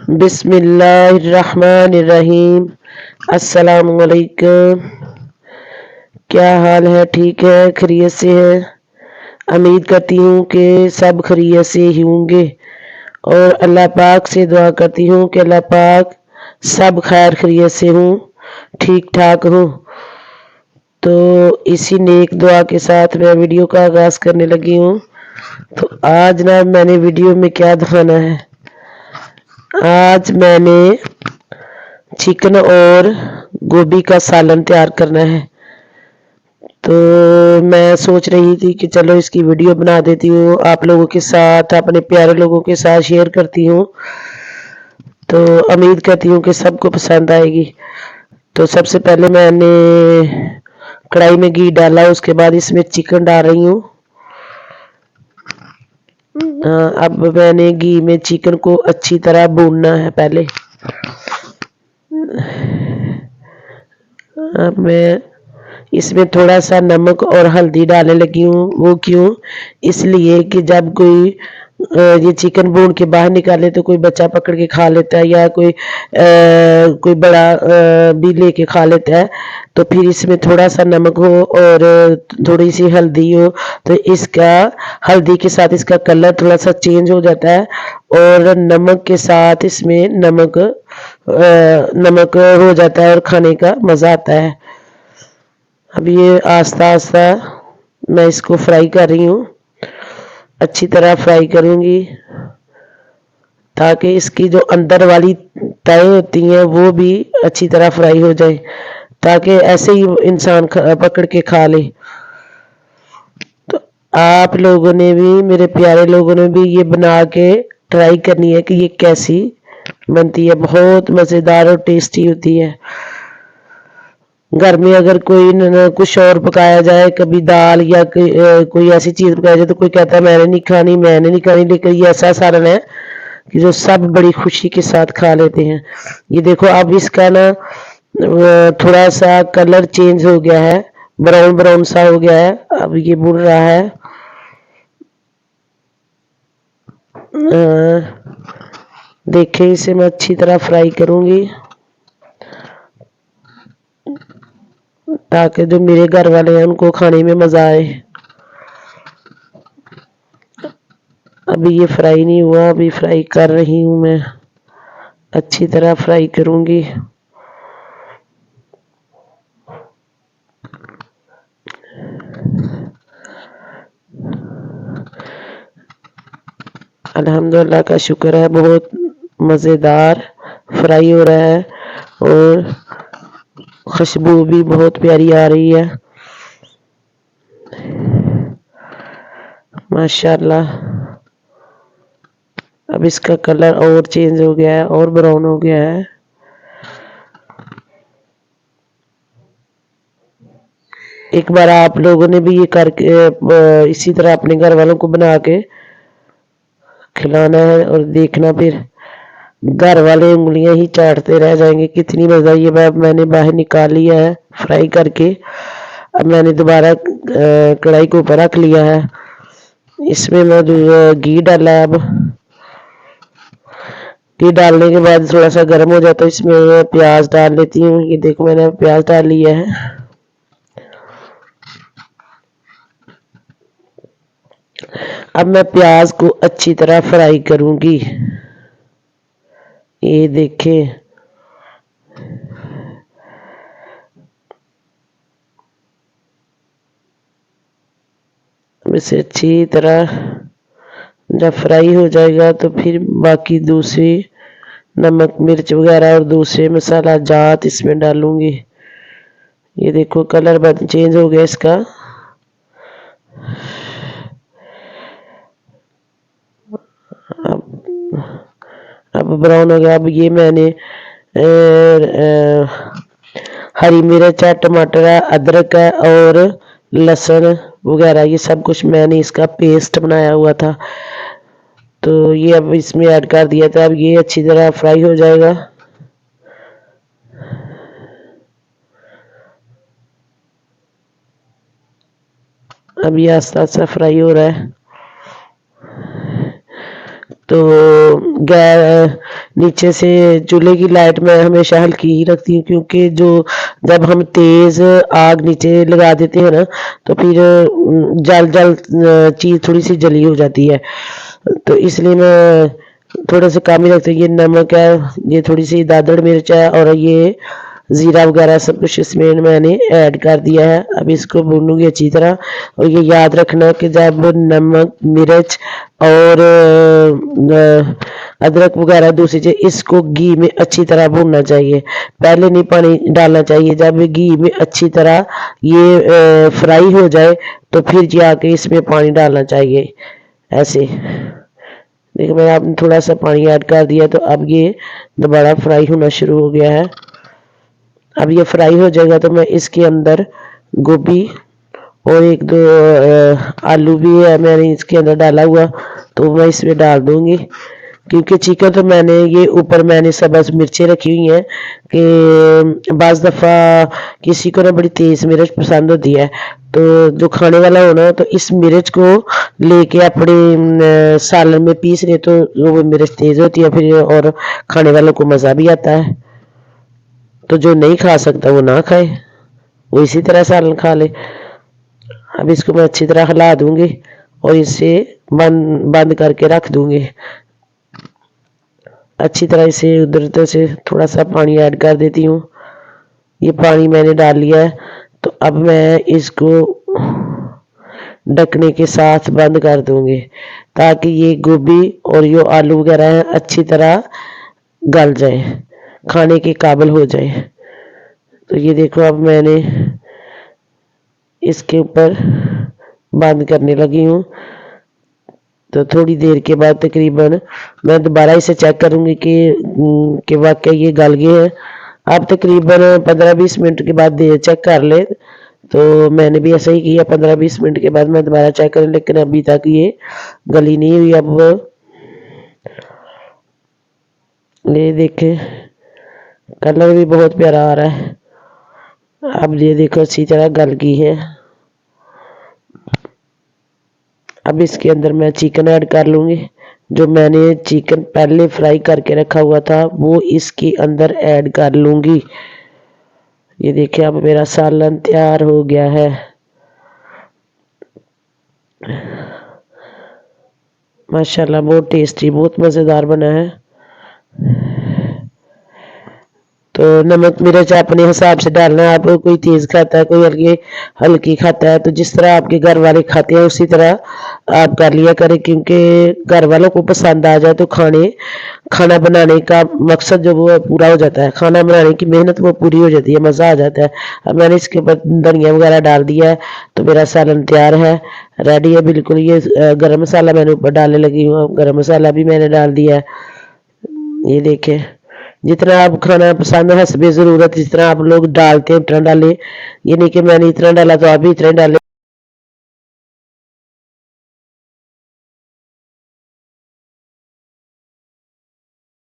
बिस्मिल्लाहिर्रहमानिर्रहीम। अस्सलाम वालेकुम। क्या हाल है? ठीक है, खैरियत से है? उम्मीद करती हूँ कि सब खैरियत से ही होंगे और अल्लाह पाक से दुआ करती हूँ कि अल्लाह पाक सब खैर खैरियत से हूँ, ठीक ठाक हूँ। तो इसी नेक दुआ के साथ मैं वीडियो का आगाज़ करने लगी हूँ। तो आज ना मैंने वीडियो में क्या दिखाना है, आज मैंने चिकन और गोभी का सालन तैयार करना है। तो मैं सोच रही थी कि चलो इसकी वीडियो बना देती हूँ, आप लोगों के साथ, अपने प्यारे लोगों के साथ शेयर करती हूँ। तो उम्मीद करती हूँ कि सबको पसंद आएगी। तो सबसे पहले मैंने कढ़ाई में घी डाला, उसके बाद इसमें चिकन डाल रही हूँ। अब मैंने घी में चिकन को अच्छी तरह भूनना है पहले। अब मैं इसमें थोड़ा सा नमक और हल्दी डालने लगी हूँ। वो क्यों? इसलिए कि जब कोई ये चिकन भून के बाहर निकाले तो कोई बच्चा पकड़ के खा लेता है या कोई बड़ा भी लेके खा लेता है। तो फिर इसमें थोड़ा सा नमक हो और थोड़ी सी हल्दी हो तो इसका हल्दी के साथ इसका कलर थोड़ा सा चेंज हो जाता है और नमक के साथ इसमें नमक हो जाता है और खाने का मज़ा आता है। अब ये आस्ता आस्ता मैं इसको फ्राई कर रही हूँ, अच्छी तरह फ्राई करूँगी ताकि इसकी जो अंदर वाली तय होती हैं वो भी अच्छी तरह फ्राई हो जाए, ताकि ऐसे ही इंसान पकड़ के खा ले। तो आप लोगों ने भी, मेरे प्यारे लोगों ने भी ये बना के ट्राई करनी है कि ये कैसी बनती है। बहुत मज़ेदार और टेस्टी होती है। घर में अगर कोई कुछ और पकाया जाए, कभी दाल या कोई ऐसी चीज़ पकाई जाए तो कोई कहता है मैंने नहीं खानी, लेकिन ये ऐसा सालन है कि जो सब बड़ी खुशी के साथ खा लेते हैं। ये देखो अब इसका ना थोड़ा सा कलर चेंज हो गया है, ब्राउन ब्राउन सा हो गया है। अब ये भुन रहा है। देखें, इसे मैं अच्छी तरह फ्राई करूँगी ताकि जो मेरे घर वाले हैं उनको खाने में मज़ा आए। अभी ये फ्राई नहीं हुआ, अभी फ्राई कर रही हूँ मैं, अच्छी तरह फ्राई करूँगी। अल्हम्दुलिल्लाह का शुक्र है, बहुत मज़ेदार फ्राई हो रहा है और खुशबू भी बहुत प्यारी आ रही है, माशाल्लाह। अब इसका कलर और चेंज हो गया है और ब्राउन हो गया है। एक बार आप लोगों ने भी ये करके इसी तरह अपने घर वालों को बना के खिलाना है और देखना, फिर घर वाले उंगलियां ही चाटते रह जाएंगे, कितनी मज़ा। ये मैंने बाहर निकाल लिया है फ्राई करके। अब मैंने दोबारा कढ़ाई को ऊपर रख लिया है, इसमें मैं घी डाला है। अब घी डालने के बाद थोड़ा सा गर्म हो जाता है, इसमें प्याज डाल लेती हूँ। ये देखो मैंने प्याज डाल लिया है। अब मैं प्याज को अच्छी तरह फ्राई करूंगी। ये देखें, इसे अच्छी तरह जब फ्राई हो जाएगा तो फिर बाकी दूसरी नमक मिर्च वगैरह और दूसरे मसाला जात इसमें डालूंगी। ये देखो कलर चेंज हो गया इसका। अब ब्राउन हो गया। अब ये मैंने हरी मिर्च है, टमाटर है, अदरक है और लहसुन वगैरह, ये सब कुछ मैंने इसका पेस्ट बनाया हुआ था, तो ये अब इसमें ऐड कर दिया था। अब ये अच्छी तरह फ्राई हो जाएगा। अब ये आस्ता आस्ता फ्राई हो रहा है। तो नीचे से चूल्हे की लाइट मैं हमेशा हल्की ही रखती हूँ, क्योंकि जब हम तेज आग नीचे लगा देते हैं ना तो फिर जल जल चीज थोड़ी सी जली हो जाती है, तो इसलिए मैं थोड़ा सा कम ही रखती हूँ। ये नमक है, ये थोड़ी सी दादड़ मिर्च है और ये जीरा वगैरह सब कुछ इसमें मैंने ऐड कर दिया है। अब इसको भूनूंगी अच्छी तरह। और ये याद रखना कि जब नमक मिर्च और अदरक वगैरह दूसरी चीज, इसको घी में अच्छी तरह भूनना चाहिए, पहले नहीं पानी डालना चाहिए। जब घी में अच्छी तरह ये फ्राई हो जाए तो फिर जाके इसमें पानी डालना चाहिए। ऐसे देखो मैंने आपने थोड़ा सा पानी ऐड कर दिया, तो अब ये दोबारा फ्राई होना शुरू हो गया है। अब ये फ्राई हो जाएगा तो मैं इसके अंदर गोभी और एक दो आलू भी है मैंने इसके अंदर डाला हुआ, तो मैं इसमें डाल दूंगी। क्योंकि चिकन तो मैंने सब्ज मिर्चें रखी हुई हैं कि बाज़ दफ़ा किसी को ना बड़ी तेज मिर्च पसंद होती है, तो जो खाने वाला हो ना तो इस मिर्च को लेके अपने सालन में पीस ले, तो वो मिर्च तेज होती है फिर, और खाने वालों को मज़ा भी आता है। तो जो नहीं खा सकता वो ना खाए, वो इसी तरह सालन खा ले। अब इसको मैं अच्छी तरह हिला दूंगी और इसे बंद करके रख दूंगी। अच्छी तरह इसे उधर से थोड़ा सा पानी ऐड कर देती हूँ। ये पानी मैंने डाल लिया है, तो अब मैं इसको ढकने के साथ बंद कर दूंगी, ताकि ये गोभी और ये आलू वगैरह है अच्छी तरह गल जाए, खाने के काबिल हो जाए। तो ये देखो अब मैंने इसके ऊपर बंद करने लगी हूँ। तो थोड़ी देर के बाद तकरीबन मैं दोबारा इसे चेक करूंगी कि वाकई ये गल गए हैं। आप तकरीबन 15-20 मिनट के बाद चेक कर ले, तो मैंने भी ऐसा ही किया। 15-20 मिनट के बाद मैं दोबारा चेक करूँ, लेकिन अभी तक ये गली नहीं हुई। अब ये देखें कलर भी बहुत प्यारा आ रहा है। अब ये देखो अच्छी तरह गल गई है। अब इसके अंदर मैं चिकन ऐड कर लूंगी। जो मैंने चिकन पहले फ्राई करके रखा हुआ था वो इसके अंदर ऐड कर लूंगी। ये देखिए अब मेरा सालन तैयार हो गया है। माशाल्लाह बहुत टेस्टी, बहुत मज़ेदार बना है। तो नमक मिर्च अपने हिसाब से डालना है। आप कोई तेज खाता है, कोई हल्की खाता है, तो जिस तरह आपके घर वाले खाते हैं उसी तरह आप कर लिया करें, क्योंकि घर वालों को पसंद आ जाए तो खाना बनाने का मकसद जो वो पूरा हो जाता है, खाना बनाने की मेहनत वो पूरी हो जाती है, मज़ा आ जाता है। अब मैंने इसके ऊपर धनिया वगैरह डाल दिया है, तो मेरा सालन तैयार है, रेडी है बिल्कुल। ये गरम मसाला मैंने ऊपर डालने लगी हूँ, गरम मसाला भी मैंने डाल दिया है। ये देखें जितना आप खाना पसंद है हस्बे ज़रूरत, जिस तरह आप लोग डालते हैं उतना डालें। ये नहीं कि मैंने इतना डाला तो आप भी इतना डालें।